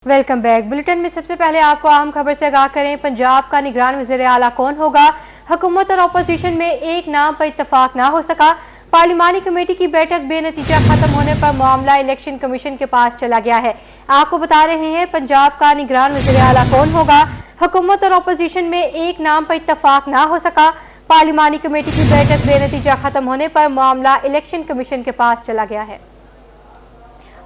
Welcome back. Bulletin में सबसे पहले आपको अहम खबर से आगाह करें। पंजाब का निगरान वज़ीर आला कौन होगा? हुकूमत और अपोजिशन में एक नाम पर इत्तफाक ना हो सका। पार्लिमानी कमेटी की बैठक बेनतीजा खत्म होने पर मामला इलेक्शन कमीशन के पास चला गया है। आपको बता रहे हैं पंजाब का निगरान वज़ीर आला कौन होगा? हुकूमत और अपोजिशन में एक नाम पर इत्तफाक ना हो सका। पार्लिमानी कमेटी की बैठक बेनतीजा खत्म होने पर मामला इलेक्शन कमीशन के पास चला गया है।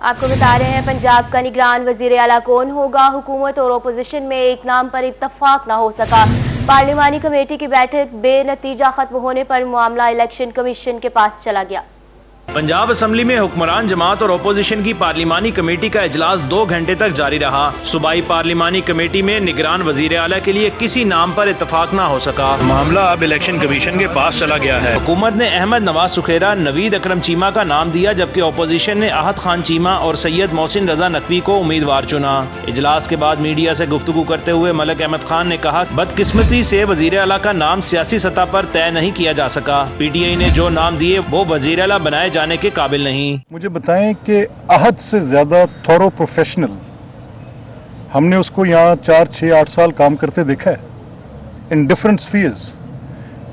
आपको बता रहे हैं पंजाब का निगरान वजीर आला कौन होगा? हुकूमत और अपोजिशन में एक नाम पर इत्तफाक ना हो सका। पार्लिमानी कमेटी की बैठक बेनतीजा खत्म होने पर मामला इलेक्शन कमीशन के पास चला गया। पंजाब असम्बली में हुक्मरान जमात और अपोजिशन की पार्लिमानी कमेटी का इजलास 2 घंटे तक जारी रहा। सूबाई पार्लिमानी कमेटी में निगरान वजीर आला के लिए किसी नाम पर इत्तफाक ना हो सका। मामला अब इलेक्शन कमीशन के पास चला गया है। हुकूमत ने अहमद नवाज सुखेरा, नवीद अकरम चीमा का नाम दिया, जबकि अपोजिशन ने आहत खान चीमा और सैयद मोहसिन रजा नकवी को उम्मीदवार चुना। इजलास के बाद मीडिया से गुफ्तगू करते हुए मलिक अहमद खान ने कहा, बदकिस्मती से वजीर आला का नाम सियासी सतह पर तय नहीं किया जा सका। PTI ने जो नाम दिए वो वजीर आला बनाए जाने के काबिल नहीं। मुझे बताएं कि आहद से ज्यादा थोरो प्रोफेशनल हमने उसको यहाँ 4, 6, 8 साल काम करते देखा है इन डिफरेंट स्फीयर्स।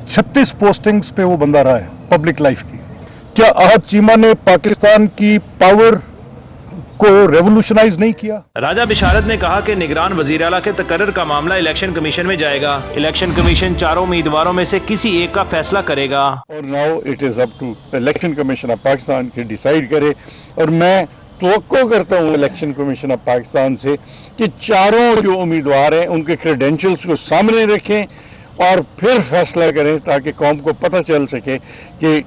36 पोस्टिंग्स पे वो बंदा रहा है पब्लिक लाइफ की। क्या आहद चीमा ने पाकिस्तान की पावर को रेवोल्यूशनाइज नहीं किया? राजा बिशारत ने कहा कि निगरान वजीर आला के तकर्रर का मामला इलेक्शन कमीशन में जाएगा। इलेक्शन कमीशन चारों उम्मीदवारों में से किसी एक का फैसला करेगा। और now it is up to election commission of Pakistan की डिसाइड करे। और मैं तवक्को करता हूँ इलेक्शन कमीशन ऑफ पाकिस्तान से कि चारों जो उम्मीदवार हैं उनके क्रेडेंशियल्स को सामने रखें और फिर फैसला करें, ताकि कौम को पता चल सके कि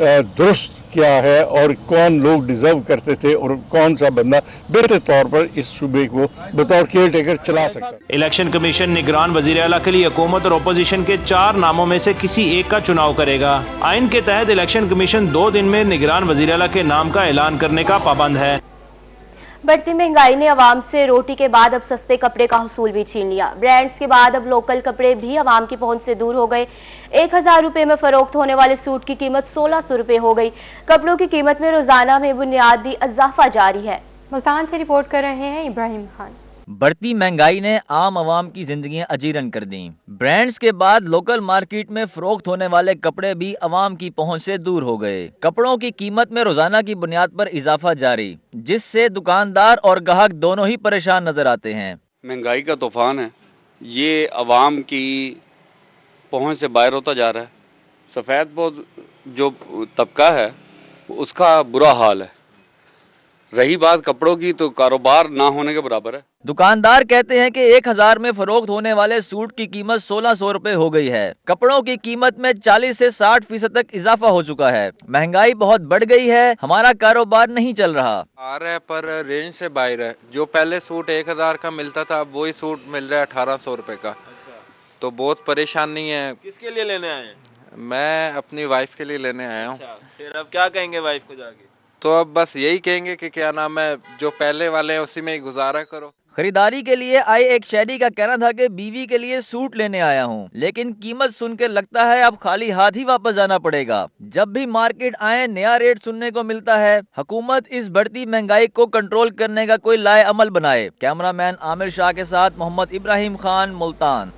दुरुस्त क्या है और कौन लोग डिजर्व करते थे और कौन सा बंदा बेहतर तौर पर इस सूबे को बतौर केयर टेकर चला सकता है। इलेक्शन कमीशन निगरान वजीर आला के लिए हुकूमत और अपोजिशन के 4 नामों में से किसी एक का चुनाव करेगा। आइन के तहत इलेक्शन कमीशन 2 दिन में निगरान वजीर आला के नाम का ऐलान करने का पाबंद है। बढ़ती महंगाई ने अवाम से रोटी के बाद अब सस्ते कपड़े का हुसूल भी छीन लिया। ब्रांड्स के बाद अब लोकल कपड़े भी अवाम की पहुंच से दूर हो गए। 1000 रुपए में फरोख्त होने वाले सूट की कीमत 1600 रुपए हो गई। कपड़ों की कीमत में रोजाना में बुनियादी इजाफा जारी है। मुल्तान से रिपोर्ट कर रहे हैं इब्राहिम खान। बढ़ती महंगाई ने आम आवाम की जिंदगियां अजीरन कर दी। ब्रांड्स के बाद लोकल मार्केट में फरोख्त होने वाले कपड़े भी आवाम की पहुंच से दूर हो गए। कपड़ों की कीमत में रोजाना की बुनियाद पर इजाफा जारी, जिससे दुकानदार और ग्राहक दोनों ही परेशान नजर आते हैं। महंगाई का तूफान है, ये आवाम की पहुंच से बाहर होता जा रहा है। सफ़ेद पोश जो तबका है उसका बुरा हाल है। रही बात कपड़ों की, तो कारोबार ना होने के बराबर है। दुकानदार कहते हैं कि 1000 में फरोख्त होने वाले सूट की कीमत 1600 रुपए हो गई है। कपड़ों की कीमत में 40 से 60% तक इजाफा हो चुका है। महंगाई बहुत बढ़ गई है, हमारा कारोबार नहीं चल रहा। आ रहा है पर रेंज से बाहर है। जो पहले सूट 1000 का मिलता था, अब वही सूट मिल रहा है 1800 रुपए का। तो बहुत परेशानी है। किसके लिए लेने आए हैं? मैं अपनी वाइफ के लिए लेने आया हूँ। फिर अब क्या कहेंगे वाइफ को जाके? तो अब बस यही कहेंगे कि क्या नाम है, जो पहले वाले हैं उसी में ही गुजारा करो। खरीदारी के लिए आए एक शहरी का कहना था कि बीवी के लिए सूट लेने आया हूं, लेकिन कीमत सुन के लगता है अब खाली हाथ ही वापस जाना पड़ेगा। जब भी मार्केट आए नया रेट सुनने को मिलता है। हुकूमत इस बढ़ती महंगाई को कंट्रोल करने का कोई लाए अमल बनाए। कैमरामैन आमिर शाह के साथ मोहम्मद इब्राहिम खान, मुल्तान।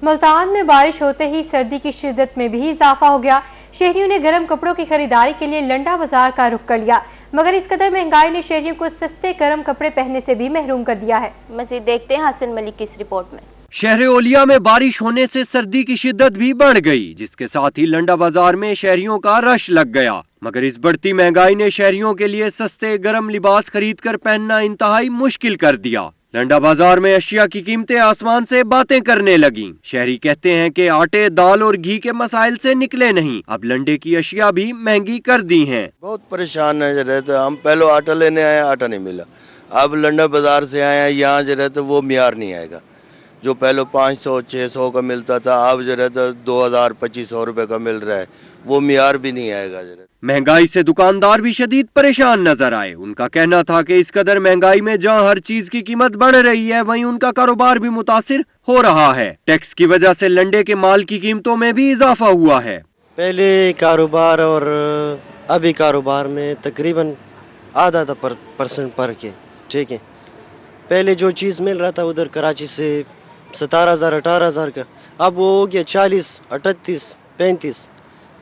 मुल्तान में बारिश होते ही सर्दी की शिद्दत में भी इजाफा हो गया। शहरियों ने गर्म कपड़ों की खरीदारी के लिए लंडा बाजार का रुख कर लिया, मगर इस कदर महंगाई ने शहरियों को सस्ते गर्म कपड़े पहनने से भी महरूम कर दिया है। मजीद देखते हैं हसन मलिक की इस रिपोर्ट में। शहर ओलिया में बारिश होने से सर्दी की शिद्दत भी बढ़ गई, जिसके साथ ही लंडा बाजार में शहरियों का रश लग गया। मगर इस बढ़ती महंगाई ने शहरियों के लिए सस्ते गर्म लिबास खरीद कर पहनना इंतहाई मुश्किल कर दिया। लंडा बाजार में अशिया की कीमतें आसमान से बातें करने लगीं। शहरी कहते हैं कि आटे, दाल और घी के मसाइल से निकले नहीं, अब लंडे की अशिया भी महंगी कर दी हैं। बहुत परेशान है रहते। हम पहले आटा लेने आए, आटा नहीं मिला। अब लंडा बाजार से आए हैं, यहाँ जो रहते वो मियार नहीं आएगा। जो पहले 500, 600 का मिलता था, अब जो रहता 2000, 2500 रुपए का मिल रहा है, वो मियार भी नहीं आएगा। महंगाई से दुकानदार भी शदीद परेशान नजर आए। उनका कहना था कि इस कदर महंगाई में जहां हर चीज की कीमत बढ़ रही है, वहीं उनका कारोबार भी मुतासिर हो रहा है। टैक्स की वजह से लंडे के माल की कीमतों में भी इजाफा हुआ है। पहले कारोबार और अभी कारोबार में तकरीबन आधा परसेंट पर के, ठीक है। पहले जो चीज़ मिल रहा था उधर कराची से 17,000 18,000 का, अब वो हो गया 40 38 35।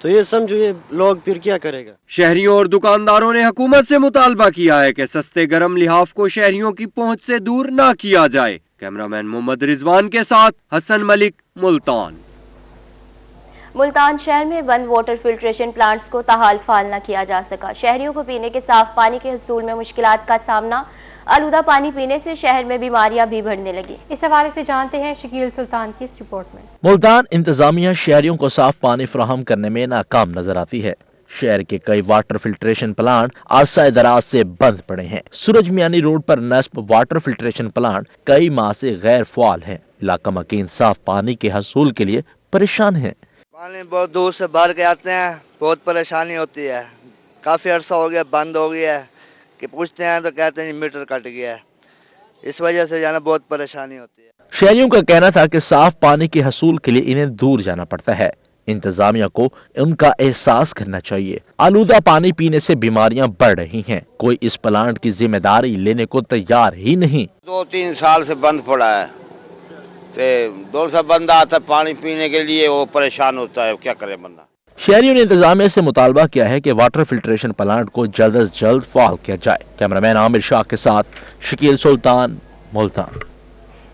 तो ये समझो ये लोग फिर क्या करेगा। शहरियों और दुकानदारों ने हुकूमत से मुतालबा किया है कि सस्ते गरम लिहाफ को शहरियों की पहुंच से दूर ना किया जाए। कैमरामैन मोहम्मद रिजवान के साथ हसन मलिक, मुल्तान। मुल्तान शहर में बंद वाटर फिल्ट्रेशन प्लांट्स को ताहाल फाल न किया जा सका। शहरियों को पीने के साफ पानी के हसूल में मुश्किलात का सामना, आलूदा पानी पीने से शहर में बीमारियां भी बढ़ने लगी। इस हवाले से जानते हैं शकील सुल्तान की इस रिपोर्ट में। मुल्तान इंतजामिया शहरियों को साफ पानी फराहम करने में नाकाम नजर आती है। शहर के कई वाटर फिल्ट्रेशन प्लांट अरसा दराज से बंद पड़े हैं। सूरज मियानी रोड पर नस्ब वाटर फिल्ट्रेशन प्लांट कई माह से गैर फाल है। इलाका मकीन साफ पानी के हसूल के लिए परेशान है। पानी बहुत दूर से भर के आते हैं, बहुत परेशानी होती है। काफी अरसा हो गया बंद हो गया है कि पूछते हैं तो कहते हैं मीटर कट गया है। इस वजह से जाना बहुत परेशानी होती है। शहरियों का कहना था कि साफ पानी के हसूल के लिए इन्हें दूर जाना पड़ता है। इंतजामिया को उनका एहसास करना चाहिए। आलूदा पानी पीने से बीमारियां बढ़ रही हैं। कोई इस प्लांट की जिम्मेदारी लेने को तैयार ही नहीं। 2-3 साल से बंद पड़ा है, दूर से बंदा आता है पानी पीने के लिए, वो परेशान होता है, क्या करे बंदा। शहरियों ने इंतजामिया से मुतालबा किया है कि वाटर फिल्ट्रेशन प्लांट को जल्द से जल्द फाल किया जाए। कैमरामैन आमिर शाह के साथ शकील सुल्तान, मुल्तान।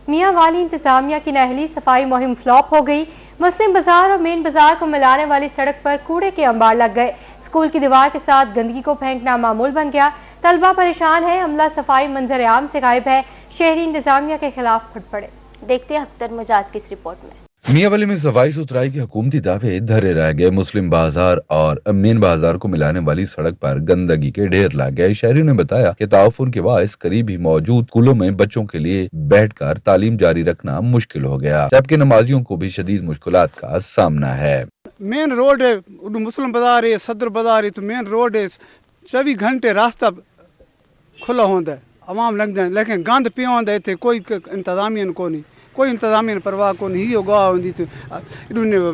मियां वाली इंतजामिया की नाअहली सफाई मुहिम फ्लॉप हो गई। मुस्लिम बाजार और मेन बाजार को मिलाने वाली सड़क पर कूड़े के अंबार लग गए। स्कूल की दीवार के साथ गंदगी को फेंकना मामूल बन गया। तलबा परेशान है, अमला सफाई मंजर आम से गायब है। शहरी इंतजामिया के खिलाफ फट पड़े। देखते हैं अख्तर मजाज की इस रिपोर्ट में। मियांवाली में सफाई सुथराई के हुकूमती दावे धरे रह गए। मुस्लिम बाजार और मेन बाजार को मिलाने वाली सड़क पर गंदगी के ढेर लग गए। शहरियों ने बताया कि ताउफुन के बायस करीब ही मौजूद स्कूलों में बच्चों के लिए बैठकर तालीम जारी रखना मुश्किल हो गया, जबकि नमाजियों को भी शदीद मुश्किलात का सामना है। मेन रोड है, मुस्लिम बाजार है, सदर बाजार है, तो मेन रोड है, 24 घंटे रास्ता खुला होता है, आवाम लग जाए, लेकिन गंद पिया होता है, इतने कोई इंतजामिया को नहीं, कोई इंतजामिया परवाह को नहीं। ही होगा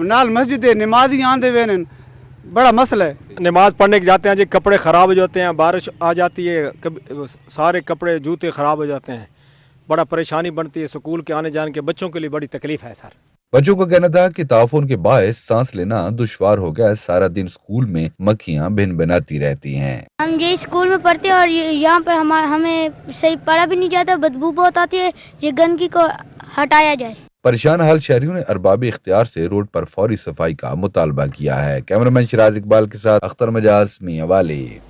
नाल मस्जिद है, नमाजी आंदे वे, बड़ा मसला है। नमाज पढ़ने के जाते हैं जी, कपड़े खराब हो जाते हैं, बारिश आ जाती है, सारे कपड़े जूते खराब हो जाते हैं, बड़ा परेशानी बनती है। स्कूल के आने जाने के बच्चों के लिए बड़ी तकलीफ है सर। बच्चों का कहना था कि ताउफुन के बायस सांस लेना दुश्वार हो गया। सारा दिन स्कूल में मक्खियां भिन भिनाती रहती हैं। हम ये स्कूल में पढ़ते हैं और यहाँ पर हमें सही पढ़ा भी नहीं जाता, बदबू बहुत आती है। ये गंदगी को हटाया जाए। परेशान हाल शहरियों ने अरबाब इख्तियार से रोड पर फौरी सफाई का मुतालबा किया है। कैमरामैन शिराज इकबाल के साथ अख्तर मजाज, मियांवाली।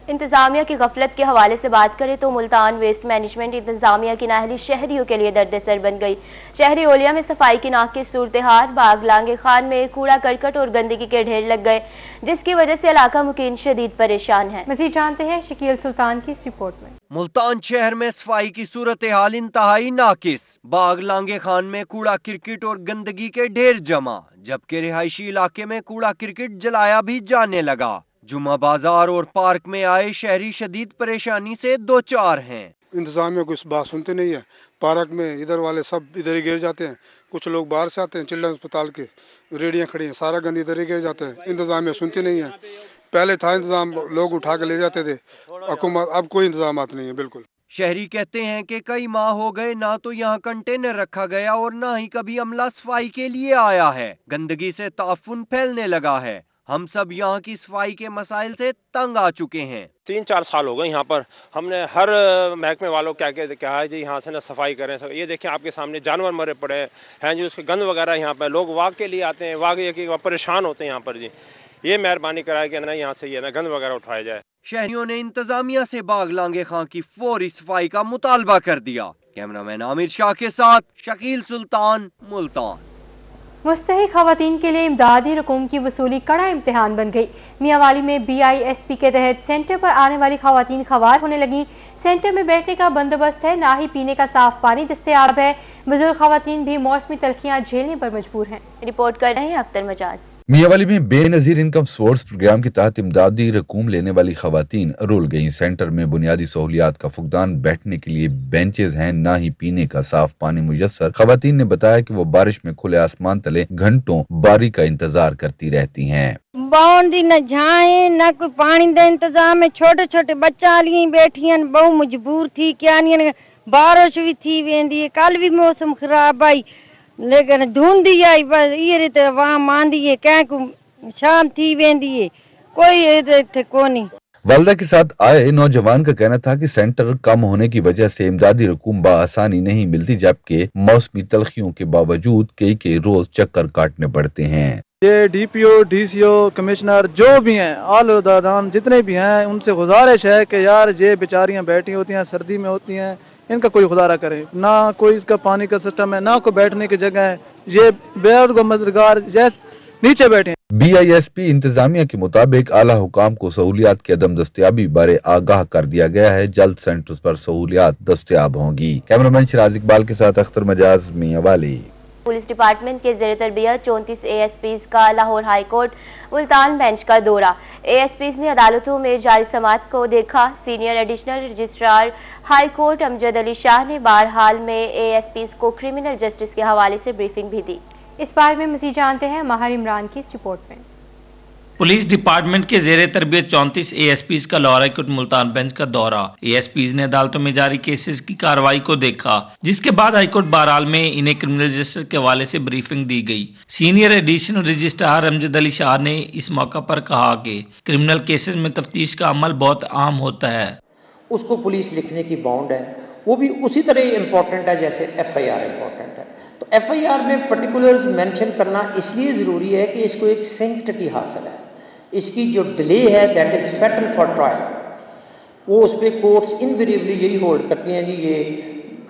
इंतजामिया की गफलत के हवाले से बात करें तो मुल्तान वेस्ट मैनेजमेंट इंतजामिया की नाअहली शहरियों के लिए दर्द सर बन गई। शहरी ओलिया में सफाई की नाक की सूरत हाल, बाग लांगे खान में कूड़ा करकट और गंदगी के ढेर लग गए, जिसकी वजह से इलाका मुकीन शदीद परेशान है। मजीद जानते हैं शकील सुल्तान की इस रिपोर्ट में। मुल्तान शहर में सफाई की सूरत हाल इंतहाई नाकिस। बाग लांगे खान में कूड़ा क्रिकेट और गंदगी के ढेर जमा, जबकि रिहायशी इलाके में कूड़ा क्रिकेट जलाया भी जाने लगा। जुमा बाजार और पार्क में आए शहरी शदीद परेशानी से दो चार हैं। इंतजामिया को इस बात सुनते नहीं है। पार्क में इधर वाले सब इधर ही गिर जाते हैं, कुछ लोग बाहर से आते हैं, चिल्ड्रन अस्पताल के रेडियां खड़ी हैं, सारा गंद इधर ही गिर जाते हैं। इंतजामिया सुनती नहीं है। पहले था इंतजाम, लोग उठा के ले जाते थे, अब कोई इंतजाम नहीं है बिल्कुल। शहरी कहते हैं कि कई माह हो गए ना तो यहाँ कंटेनर रखा गया और ना ही कभी अमला सफाई के लिए आया है। गंदगी से ताफुन फैलने लगा है। हम सब यहाँ की सफाई के मसाइल से तंग आ चुके हैं। 3-4 साल हो गए यहाँ पर, हमने हर महकमे वालों क्या कहा है जी यहाँ से ना सफाई करें। ये देखिए आपके सामने जानवर मरे पड़े हैं जी, उसके गंद वगैरह यहाँ पर लोग वाक के लिए आते हैं, वाक ये कि परेशान होते हैं यहाँ पर जी। ये मेहरबानी कराए कि ना यहाँ से ये ना गंद वगैरह उठाया जाए। शहरियों ने इंतजामिया से बाग लांगे खां की फौरी सफाई का मुतालबा कर दिया। कैमरामैन आमिर शाह के साथ शकील सुल्तान, मुल्तान। मुस्तहिक खवातीन के लिए इमदादी रकूम की वसूली कड़ा इम्तिहान बन गई। मियांवाली में BISP के तहत सेंटर पर आने वाली खवातीन खवार होने लगी। सेंटर में बैठने का बंदोबस्त है, ना ही पीने का साफ पानी दस्तयाब है। बुजुर्ग खवातीन भी मौसमी तलखियां झेलने पर मजबूर हैं। रिपोर्ट कर रहे हैं अख्तर मजाज। मियांवाली में बेनजीर इनकम सोर्स प्रोग्राम के तहत इमदादी रकूम लेने वाली खवातीन रुल गईं। सेंटर में बुनियादी सहूलियात का फुकदान, बैठने के लिए बेंचेज हैं, ना ही पीने का साफ पानी मुयस्सर। खवातीन ने बताया कि वो बारिश में खुले आसमान तले घंटों बारी का इंतजार करती रहती हैं। बाउंड्री न झाए न कोई पानी का इंतजाम है। छोटे छोटे बच्चा लिए बैठी हैं, बहु मजबूर थी क्या नहीं, बारिश भी थी वेंदी है, कल भी मौसम खराब आई लेकिन धुंधी आई, बस ये रीते वहां मांदी है, कंहिं शाम थी वेंदी है, कोई इत्थे कोनी। वालदा के साथ आए नौजवान का कहना था कि सेंटर कम होने की वजह से इमदादी रकूम बआसानी नहीं मिलती, जबकि मौसमी तलखियों के बावजूद कई रोज चक्कर काटने पड़ते हैं। ये डीपीओ, डीसीओ, कमिश्नर जो भी हैं, आलदादान जितने भी हैं, उनसे गुजारिश है कि यार ये बेचारियां बैठी होती हैं, सर्दी में होती हैं, इनका कोई खुदारा करे। ना कोई इसका पानी का सिस्टम है, ना कोई बैठने की जगह है, ये बेअर्द मददगार नीचे बैठे हैं। BISP इंतजामिया के मुताबिक आला हुकाम को सहूलियात की अदम दस्तयाबी बारे आगाह कर दिया गया है, जल्द सेंटर्स पर सहूलियात दस्तयाब होंगी। कैमरामैन सिराज इकबाल के साथ अख्तर मजाज, मियां वाली। पुलिस डिपार्टमेंट के ज़ेर तरबियत 34 ASPs का Lahore high court Multan bench का दौरा। ASPs ने अदालतों में जारी समाअत को देखा। Senior additional registrar high court Amjad Ali Shah ने बहरहाल में ASPs को क्रिमिनल जस्टिस के हवाले से ब्रीफिंग भी दी। इस बारे में मज़ीद जानते हैं माहिर इमरान की इस रिपोर्ट में। पुलिस डिपार्टमेंट के ज़ेर तरबियत 34 ASPs का Lahore high court Multan bench का दौरा। ASPs ने अदालतों में जारी केसेस की कार्रवाई को देखा, जिसके बाद हाईकोर्ट बहरहाल में इन्हें क्रिमिनल जस्टिस के हवाले से ब्रीफिंग दी गई। Senior additional registrar Amjad Ali Shah ने इस मौका पर कहा कि क्रिमिनल केसेस में तफ्तीश का अमल बहुत आम होता है। उसको पुलिस लिखने की बाउंड है, वो भी उसी तरह इम्पोर्टेंट है जैसे FIR इम्पोर्टेंट है। तो FIR में पर्टिकुलर्स मेंशन करना इसलिए ज़रूरी है कि इसको एक सैंक्टिटी हासिल है। इसकी जो डिले है that is fatal for trial, वो उस पर कोर्ट्स इनवेरिएबली यही होल्ड करती हैं जी ये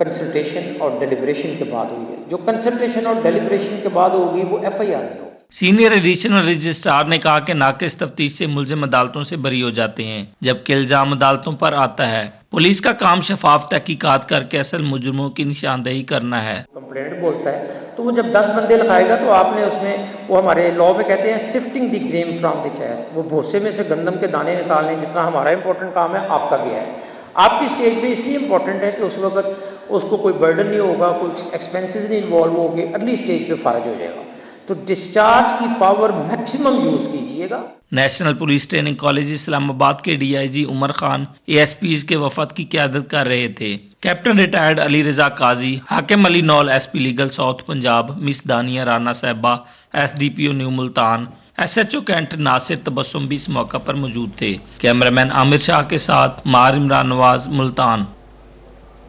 कंसल्टेशन और डेलिब्रेशन के बाद हुई है। जो कंसल्टेशन और डेलिब्रेशन के बाद होगी वो FIR में होगी। सीनियर एडिशनल रजिस्ट्रार ने कहा कि नाकिस तफ्तीश से मुलजिम अदालतों से बरी हो जाते हैं, जबकि इल्जाम अदालतों पर आता है। पुलिस का काम शफाफ तहकीकात करके असल मुजरिमों की निशानदेही करना है। कंप्लेंट बोलता है तो वो जब 10 बंदे लिखाएगा तो आपने उसमें, वो हमारे लॉ में कहते हैं sifting the grain from the chess, वो भूसे में से गंदम के दाने निकालने जितना हमारा इंपॉर्टेंट काम है आपका भी है। आपकी स्टेज पे इसलिए इंपॉर्टेंट है कि उस वक्त उसको कोई बर्डन नहीं होगा, कोई एक्सपेंसेस नहीं इन्वॉल्व होंगे, अर्ली स्टेज पे फारज हो जाएगा। तो डिस्चार्ज की पावर मैक्सिमम यूज कीजिएगा। National police training college Islamabad के DIG उमर खान ASPs के वफद की क़यादत कर रहे थे। Captain retired Ali Raza Qazi, Hakim Ali Naul SP legal south Punjab, miss Dania Rana Sahiba SDPO new Multan, SHO cantt Nasir Tabassum भी इस मौका पर मौजूद थे। कैमरामैन आमिर शाह के साथ माहिर इमरान नवाज, मुल्तान।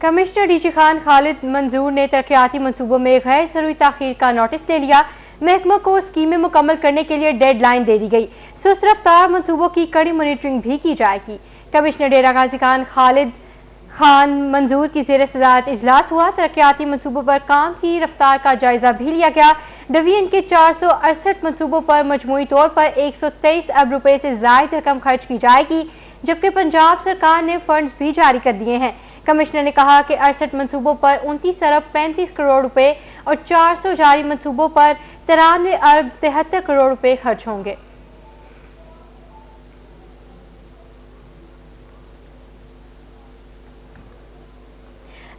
कमिश्नर DG खान खालिद मंजूर ने तरक्याती मनसूबों में गैर ज़रूरी ताख़ीर का नोटिस दे लिया। महकमा को स्कीमें मुकम्मल करने के लिए डेडलाइन दे दी गई। सुस्त रफ्तार मनसूबों की कड़ी मॉनिटरिंग भी की जाएगी। कमिश्नर डेरा गाजी खान खालिद खान मंजूर की ज़ेर सदारत इजलास हुआ। तरक्याती मनसूबों पर काम की रफ्तार का जायजा भी लिया गया। डिवीजन के 468 मनसूबों पर मजमूई तौर पर 123 अरब रुपए से ज़ायद रकम खर्च की जाएगी, जबकि पंजाब सरकार ने फंड्स भी जारी कर दिए हैं। कमिश्नर ने कहा कि 68 मनसूबों पर 29 अरब 35 करोड़ रुपए और 400 जारी मनसूबों पर 93 अरब 73 करोड़ रुपए खर्च होंगे।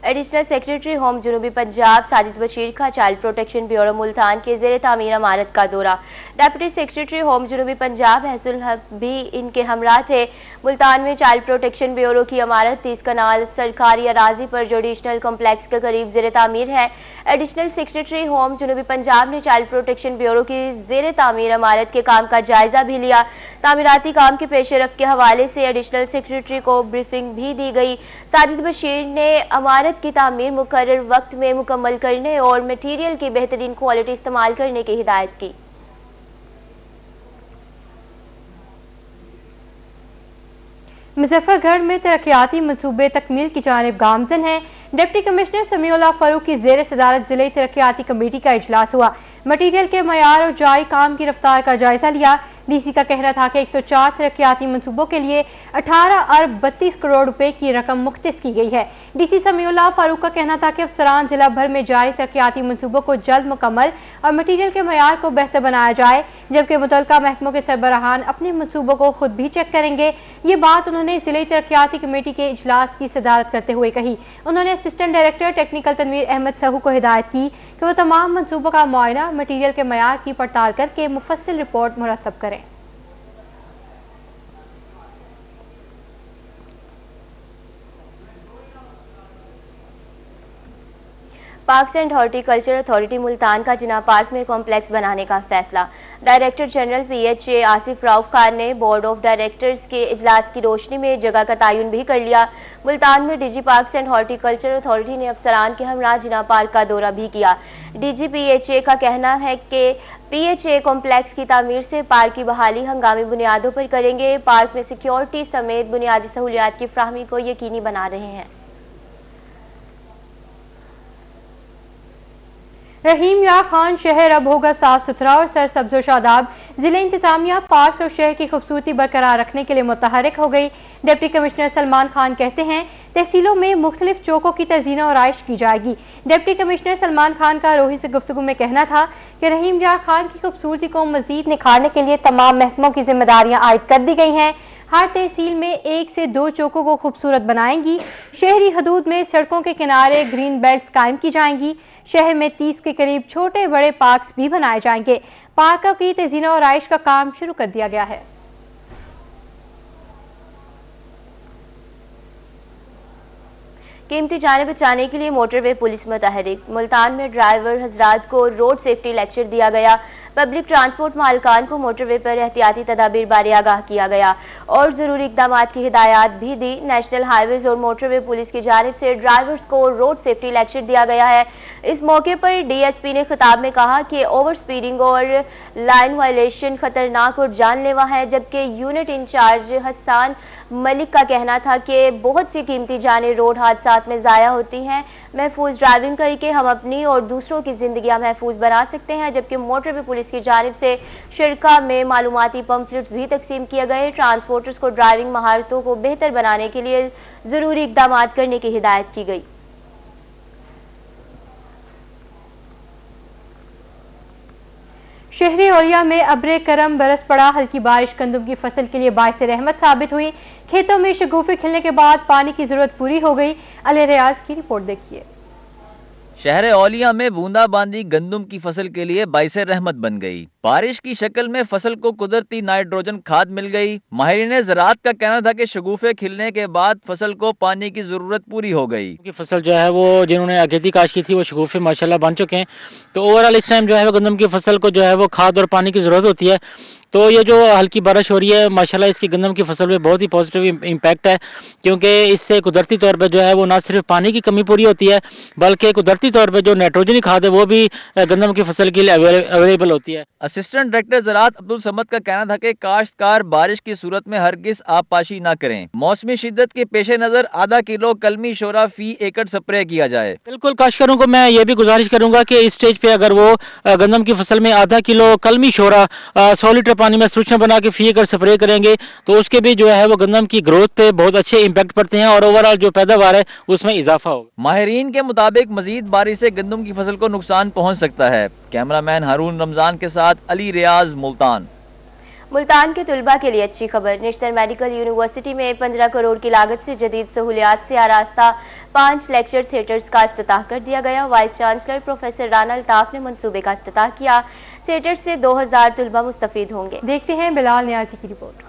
एडिशनल सेक्रेटरी होम जुनूबी पंजाब साजिद बशीर का चाइल्ड प्रोटेक्शन ब्यूरो मुल्तान के ज़ेर तामीर इमारत का दौरा। डेप्यूटी सेक्रेटरी होम जुनूबी पंजाब हसूल हक भी इनके हमरा थे। मुल्तान में चाइल्ड प्रोटेक्शन ब्यूरो की इमारत 30 कनाल सरकारी अराजी पर जुडिशनल कॉम्प्लेक्स के करीब ज़ेर तामीर है। एडिशनल सेक्रेटरी होम जुनूबी पंजाब ने चाइल्ड प्रोटेक्शन ब्यूरो की ज़ेर तामीर इमारत के काम का जायजा भी लिया। तामीराती काम के पेश रफ्त के हवाले से एडिशनल सेक्रेटरी को ब्रीफिंग भी दी गई। साजिद बशीर ने इमारत की तामीर मुकर्रर वक्त में मुकम्मल करने और मटीरियल की बेहतरीन क्वालिटी इस्तेमाल करने की हिदायत की। मुजफ्फरगढ़ में तरक्याती मनसूबे तकमील की जानिब गामजन हैं। डिप्टी कमिश्नर समीउल्लाह फारूक की ज़ेर सदारत जिले तरक्याती कमेटी का इजलास हुआ। मटीरियल के मयार और जारी काम की रफ्तार का जायजा लिया। DC का कहना था कि 104 तरक्याती मनसूबों के लिए 18 अरब 32 करोड़ रुपए की रकम मुख्तस की गई है। DC समीउल्लाह फारूक का कहना था कि अफसरान जिला भर में जारी तरक्याती मनसूबों को जल्द मुकम्मल और मटीरियल के मयार को बेहतर बनाया जाए, जबकि मुतल्लिका महकमों के सरबराहान अपने मनसूबों को खुद भी चेक करेंगे। ये बात उन्होंने जिले तरक्याती कमेटी के इजलास की सदारत करते हुए कही। उन्होंने assistant director technical Tanveer Ahmad Sahu को हिदायत की कि वो तमाम मनसूबों का मुआयना, मटीरियल के मयार की पड़ताल करके मुफस्सिल रिपोर्ट मुरतब करें। Parks and horticulture authority Multan का जिना पार्क में कॉम्प्लेक्स बनाने का फैसला। Director general PHA Asif Rauf Khan ने बोर्ड ऑफ डायरेक्टर्स के इजलास की रोशनी में जगह का तयन भी कर लिया। मुल्तान में DG parks and horticulture authority ने अफसरान के हमरा जिना पार्क का दौरा भी किया। DG PHA का कहना है कि PHA कॉम्प्लेक्स की तामीर से पार्क की बहाली हंगामी बुनियादों पर करेंगे। पार्क में सिक्योरिटी समेत बुनियादी सहूलियात की फ्राहमी को यकीनी बना रहे हैं। रहीम यार खान शहर अब होगा साफ सुथरा और सरसब्ज शादाब। जिला इंतजामिया पार्क और शहर की खूबसूरती बरकरार रखने के लिए मुतहरिक हो गई। डिप्टी कमिश्नर सलमान खान कहते हैं तहसीलों में मुख्तलिफ चौकों की तज़ीन और आइश की जाएगी। डिप्टी कमिश्नर सलमान खान का रोही से गुफ्तगू में कहना था कि रहीम यार खान की खूबसूरती को मजीद निखारने के लिए तमाम महकमों की जिम्मेदारियां आयद कर दी गई हैं। हर तहसील में 1 से 2 चौकों को खूबसूरत बनाएंगी। शहरी हदूद में सड़कों के किनारे ग्रीन बेल्ट्स कायम की जाएंगी। शहर में 30 के करीब छोटे बड़े पार्क्स भी बनाए जाएंगे। पार्कों की तज़ीन और आइश का काम शुरू कर दिया गया है। कीमती जाने बचाने के लिए मोटरवे पुलिस मुतहरिक। मुल्तान में ड्राइवर हजरात को रोड सेफ्टी लेक्चर दिया गया। पब्लिक ट्रांसपोर्ट मालकान को मोटरवे पर एहतियाती तदाबीर बारे आगाह किया गया और जरूरी इकदाम की हिदायत भी दी। नेशनल हाईवेज और मोटरवे पुलिस की जानिब से ड्राइवर्स को रोड सेफ्टी लेक्चर दिया गया है। इस मौके पर DSP ने खिताब में कहा कि ओवर स्पीडिंग और लाइन वायलेशन खतरनाक और जानलेवा है, जबकि यूनिट इंचार्ज हसन मलिक का कहना था कि बहुत सी कीमती जानें रोड हादसात में ज़ाया होती हैं। महफूज ड्राइविंग करके हम अपनी और दूसरों की जिंदगियां महफूज बना सकते हैं। जबकि मोटरवे पुलिस की जानिब से शिरका में मालूमाती पम्फलेट्स भी तकसीम किए गए। ट्रांसपोर्टर्स को ड्राइविंग महारतों को बेहतर बनाने के लिए जरूरी इकदाम करने की हिदायत की गई। शहरी औलिया में अब्रे करम बरस पड़ा। हल्की बारिश गंदम की फसल के लिए बाइस रहमत साबित हुई। खेतों में शगुफे खिलने के बाद पानी की जरूरत पूरी हो गई। अली रियाज की रिपोर्ट देखिए। शहर औलिया में बूंदाबांदी गंदम की फसल के लिए बाइस रहमत बन गई। बारिश की शक्ल में फसल को कुदरती नाइट्रोजन खाद मिल गई। माहिरीन ज़राअत का कहना था कि शगुफे खिलने के बाद फसल को पानी की जरूरत पूरी हो गई। फसल जो है वो जिन्होंने अगेती काश की थी वो शगुफे माशाल्लाह बन चुके हैं। तो ओवरऑल इस टाइम जो है वो गंदम की फसल को जो है वो खाद और पानी की जरूरत होती है। तो ये जो हल्की बारिश हो रही है माशाल्लाह इसकी गंदम की फसल में बहुत ही पॉजिटिव इम्पैक्ट है, क्योंकि इससे कुदरती तौर पे जो है वो ना सिर्फ पानी की कमी पूरी होती है बल्कि कुदरती तौर पे जो नाइट्रोजनी खाद है वो भी गंदम की फसल के लिए अवेलेबल होती है। असिस्टेंट डायरेक्टर ज़राअत अब्दुल समद का कहना था कि काश्तकार बारिश की सूरत में हरगिज आबपाशी न करें। मौसमी शिद्दत के पेश नजर आधा किलो कलमी शोरा फी एकड़ स्प्रे किया जाए। बिल्कुल काश्तकारों को मैं ये भी गुजारिश करूंगा कि इस स्टेज पे अगर वो गंदम की फसल में आधा किलो कलमी शोरा 100 लीटर पानी में सूचना बना के फी एकड़ स्प्रे करेंगे तो उसके भी जो है वो गंदम की ग्रोथ पे बहुत अच्छे इंपैक्ट पड़ते हैं और ओवरऑल जो पैदावार है उसमें इजाफा होगा। माहिरीन के मुताबिक मजीद बारिश से गंदम की फसल को नुकसान पहुंच सकता है। कैमरामैन हारून रमजान के साथ अली रियाज, मुल्तान। मुल्तान के तुलबा के लिए अच्छी खबर। नेशनल मेडिकल यूनिवर्सिटी में 15 करोड़ की लागत से जदीद सहूलियात से आरास्ता 5 लेक्चर थिएटर्स का इफ्तिताह कर दिया गया। Vice chancellor professor Rana Altaf ने मंसूबे का इफ्तिताह किया। थिएटर से 2000 तुलबा मुस्तफीद होंगे। देखते हैं बिलाल नियाजी की report.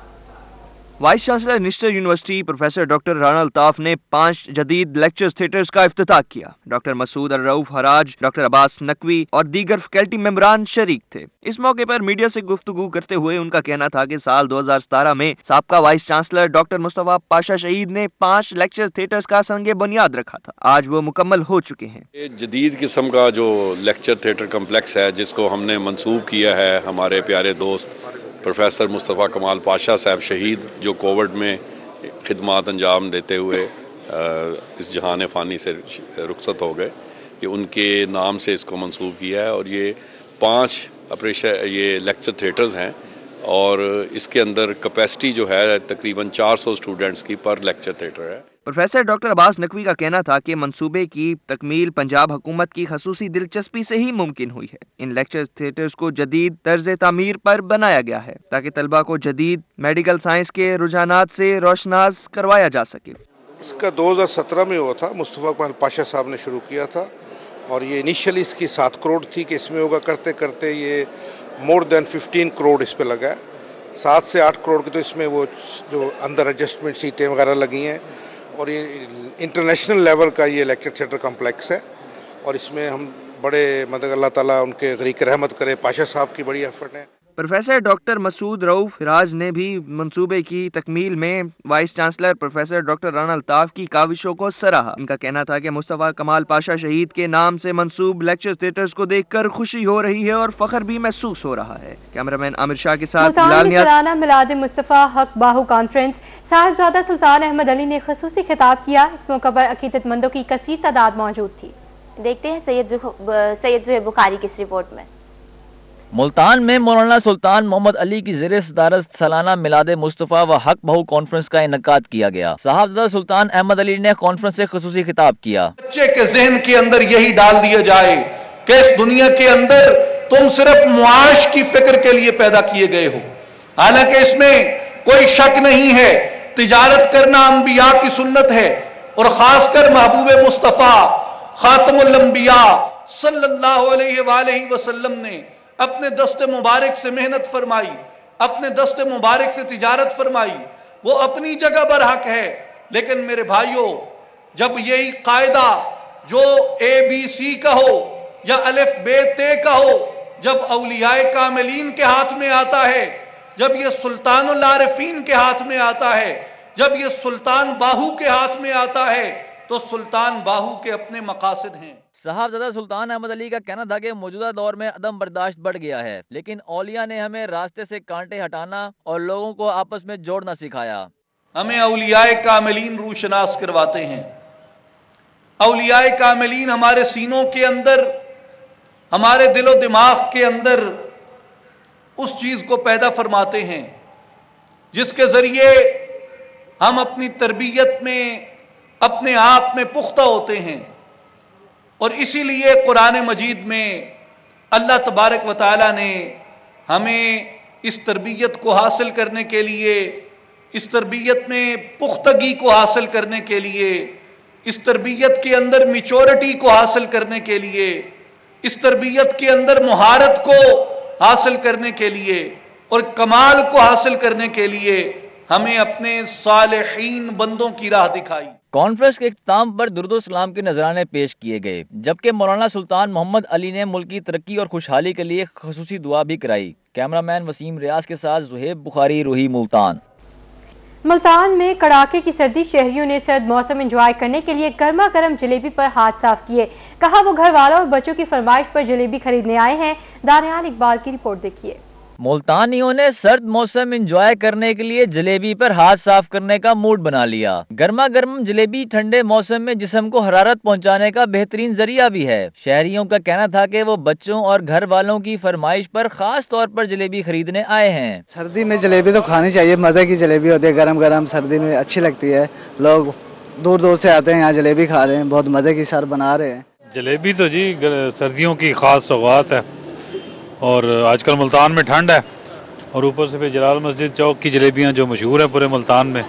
Vice chancellor national university professor doctor Rana Altaf ने 5 जदीद लेक्चर थिएटर्स का इफ्तिताह किया। डॉक्टर मसूद अल-रऊफ हराज, डॉक्टर अब्बास नकवी और दीगर फैकल्टी मेंबरान शरीक थे। इस मौके पर मीडिया से गुफ्तगू करते हुए उनका कहना था कि साल 2017 में साबका vice chancellor doctor Mustafa Pasha शहीद ने 5 लेक्चर थिएटर्स का संगे बुनियाद रखा था। आज वो मुकम्मल हो चुके हैं। ये जदीद किस्म का जो लेक्चर थिएटर कम्प्लेक्स है जिसको हमने मंसूब किया है हमारे प्यारे दोस्त प्रोफेसर मुस्तफ़ा कमाल पाशा साहब शहीद, जो कोविड में खिदमात अंजाम देते हुए इस जहान फ़ानी से रुखसत हो गए, कि उनके नाम से इसको मंसूब किया है। और ये 5 ये लेक्चर थिएटर्स हैं और इसके अंदर कैपेसिटी जो है तकरीबन 400 स्टूडेंट्स की पर लेक्चर थिएटर है। प्रोफेसर डॉक्टर अब्बास नकवी का कहना था कि मंसूबे की तकमील पंजाब हुकूमत की खसूसी दिलचस्पी से ही मुमकिन हुई है। इन लेक्चर थिएटर्स को जदीद तर्ज तामीर पर बनाया गया है ताकि तलबा को जदीद मेडिकल साइंस के रुझानात से रोशनास करवाया जा सके। इसका 2017 में हुआ था, मुस्तफ़ा कमाल पाशा साहब ने शुरू किया था और ये इनिशियली इसकी 7 करोड़ थी कि इसमें होगा, करते करते ये मोर देन 15 करोड़ इस पे लगा है। 7 से 8 करोड़ की तो इसमें वो जो अंदर एडजस्टमेंट सीटें वगैरह लगी हैं और ये इंटरनेशनल लेवल का ये लेक्चर थिएटर कम्प्लेक्स है और इसमें हम बड़े मतलब अल्लाह ताला उनके गरीक रहमत करे, पाशा साहब की बड़ी एफर्ट है। प्रोफेसर डॉक्टर मसूद रऊफ हिराज ने भी मंसूबे की तकमील में vice chancellor professor doctor Rana Altaf की काविशों को सराहा। इनका कहना था कि मुस्तफ़ा कमाल पाशा शहीद के नाम से मंसूब लेक्चर थिएटर्स को देखकर खुशी हो रही है और फख्र भी महसूस हो रहा है। कैमरामैन आमिर शाह के साथ मुल्तान में सालाना मिलाद मुस्तफ़ा हक बाहू कॉन्फ्रेंस साहिबजादा सुल्तान अहमद अली ने खुसूसी खिताब किया। इस मौके पर अकीदतमंदों की कसीर तादाद मौजूद थी। देखते हैं सैयद ज़ुहैब बुखारी की इस रिपोर्ट में। मुल्तान में मौलाना सुल्तान मोहम्मद अली की ज़ेर सदारत सालाना मिलाद मुस्तफ़ा व हक बहू कॉन्फ्रेंस का इनकाद किया गया। साहिबजादा सुल्तान अहमद अली ने कॉन्फ्रेंस से खुसूसी खिताब किया। बच्चे के जहन के अंदर यही डाल दिया जाए कि इस दुनिया के अंदर तुम सिर्फ मुआश की फिक्र के लिए पैदा किए गए हो। हालांकि इसमें कोई शक नहीं है, तिजारत करना अंबिया की सुन्नत है और खासकर महबूब मुस्तफ़ा खातमुल अंबिया सल्लल्लाहु अलैहि वसल्लम ने अपने दस्ते मुबारक से मेहनत फरमाई, अपने दस्ते मुबारक से तिजारत फरमाई। वो अपनी जगह पर हक है, लेकिन मेरे भाइयों, जब यही कायदा जो ABC का हो या अलिफ बे ते का हो, जब औलियाए कामिलीन के हाथ में आता है, जब ये सुल्तानुल आरिफीन के हाथ में आता है, जब ये सुल्तान बाहू के हाथ में आता है, तो सुल्तान बाहू के अपने मकासद हैं। साहबजादा सुल्तान अहमद अली का कहना था कि मौजूदा दौर में अदम बर्दाश्त बढ़ गया है, लेकिन औलिया ने हमें रास्ते से कांटे हटाना और लोगों को आपस में जोड़ना सिखाया। हमें औलियाए कामिलीन रूशनास करवाते हैं। औलियाए कामिलीन हमारे सीनों के अंदर, हमारे दिलो दिमाग के अंदर उस चीज को पैदा फरमाते हैं जिसके जरिए हम अपनी तरबियत में अपने आप में पुख्ता होते हैं। और इसीलिए कुरान मजीद में अल्लाह तबारक व तआला ने हमें इस तरबियत को हासिल करने के लिए, इस तरबियत में पुख्तगी को हासिल करने के लिए, इस तरबियत के अंदर मैच्योरिटी को हासिल करने के लिए, इस तरबियत के अंदर मुहारत को हासिल करने के लिए और कमाल को हासिल करने के लिए हमें अपने सालिहीन बंदों की राह दिखाई। कॉन्फ्रेंस के इख्तिताम पर दुरूद व सलाम के नजराने पेश किए गए, जबकि मौलाना सुल्तान मोहम्मद अली ने मुल्क की तरक्की और खुशहाली के लिए खुसूसी दुआ भी कराई। कैमरामैन वसीम रियाज के साथ ज़ुहैब बुखारी, रूही, मुल्तान। मुल्तान में कड़ाके की सर्दी, शहरियों ने सर्द मौसम एंजॉय करने के लिए गर्मा गर्म जलेबी पर हाथ साफ किए। कहा वो घर वालों और बच्चों की फरमाइश पर जलेबी खरीदने आए हैं। दानियाल इकबाल की रिपोर्ट देखिए। मुल्तानियों ने सर्द मौसम एंजॉय करने के लिए जलेबी पर हाथ साफ करने का मूड बना लिया। गर्मा गर्म जलेबी ठंडे मौसम में जिस्म को हरारत पहुंचाने का बेहतरीन जरिया भी है। शहरियों का कहना था कि वो बच्चों और घर वालों की फरमाइश पर खास तौर पर जलेबी खरीदने आए हैं। सर्दी में जलेबी तो खानी चाहिए, मजे की जलेबी होती है, गरम गरम सर्दी में अच्छी लगती है। लोग दूर दूर से आते हैं, यहाँ जलेबी खा रहे हैं, बहुत मजे की सर बना रहे हैं। जलेबी तो जी सर्दियों की खास सौगात है और आजकल मुल्तान में ठंड है और ऊपर से फिर जलाल मस्जिद चौक की जलेबियां जो मशहूर है पूरे मुल्तान में,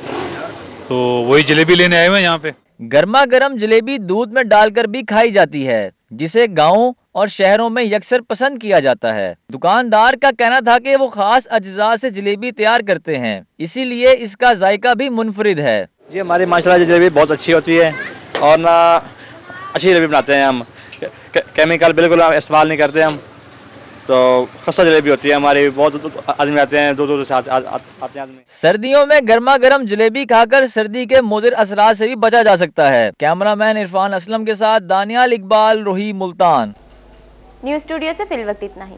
तो वही जलेबी लेने आए हुए हैं यहाँ पे। गर्मा गर्म जलेबी दूध में डालकर भी खाई जाती है, जिसे गाँव और शहरों में यकसर पसंद किया जाता है। दुकानदार का कहना था कि वो खास अज्जा से जलेबी तैयार करते हैं, इसीलिए इसका जायका भी मुनफरिद है। जी हमारी माशाल्लाह जलेबी बहुत अच्छी होती है और ना अच्छी जलेबी बनाते हैं हम, केमिकल बिल्कुल इस्तेमाल नहीं करते हम, तो खस्ता जलेबी होती है हमारी। बहुत आदमी आते हैं, दो दो से आते हैं आदमी। सर्दियों में गर्मा गर्म जलेबी खाकर सर्दी के मुज़िर असरात से भी बचा जा सकता है। कैमरामैन इरफान असलम के साथ दानियाल इकबाल, रूही, मुल्तान। न्यूज़ स्टूडियो से फिल वक्त इतना ही।